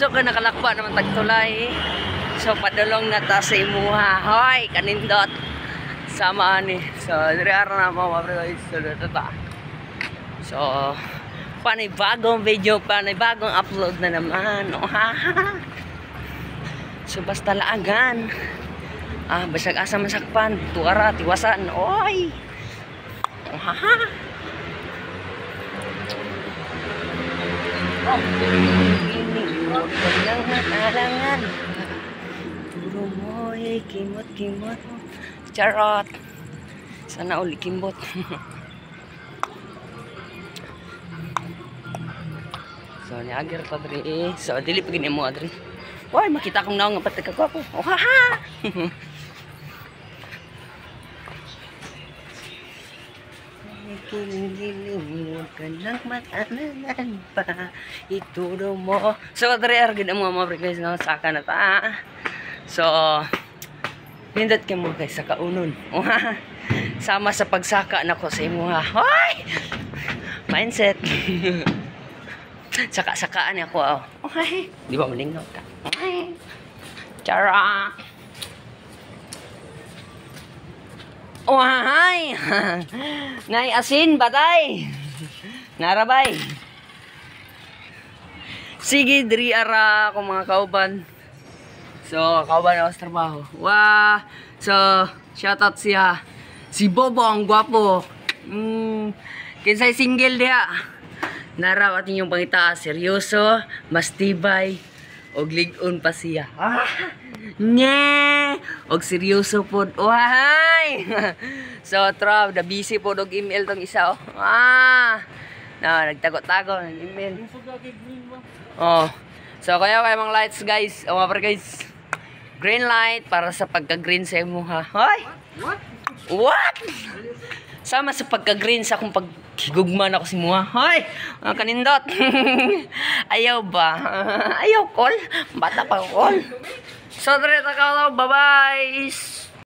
So ka nakalakba naman tagtulay. So padulong na ta sa imuha. Hoy, kanindot. Sama ani. So dire ara na mga guys. So panibagong video, panibagong upload na naman. Oh, ha. So basta laagan. Basag asa masakpan, tuara, tiwasan. Oy. Oh, ha. Walang halangan. Puro mo, kimot-kimot. Charot. Sana uli kimbot. So, niagir pa diri. So, dili pa gini mo diri. Why, makita kong naong nga patagkagwapo. Oh, ha ha. Kiling-giling, huwag ka lang matalangan pa. Ituro mo. So, dari argin ang mga guys na saka na ta. So, nindot ka mo guys sa kaunon. Sama sa pagsaka na ko sa imuha. Hoy! Mindset. Saka-sakaan ako. Okay. Di ba malingaw ka? Okay. Chara! Oh, hay! Nay asin, batay! Narabay! Sige, diri ara ako mga kauban. So, kauban ako sa trabaho. Wah! So, shoutout siya. Si Bobo, ang gwapo. Kinsay single diha. Naraw at inyong pangita. Seryoso, mas tibay. Og ligon pa siya. Nye! Og seryoso po. Ohay! So, Trav, na busy po og email tong isa. Nagtago-tago ng email. So, kaya mga lights guys. Mga guys. Green light para sa pagka-green sa imo ha. Hoy! What? Sama sa pagka-green sa akong paghigugman ako si Mua. Hoy! Kanindot. Ayaw ba? Ayaw call? Bata pa call. So, dire ta ka. Bye-bye!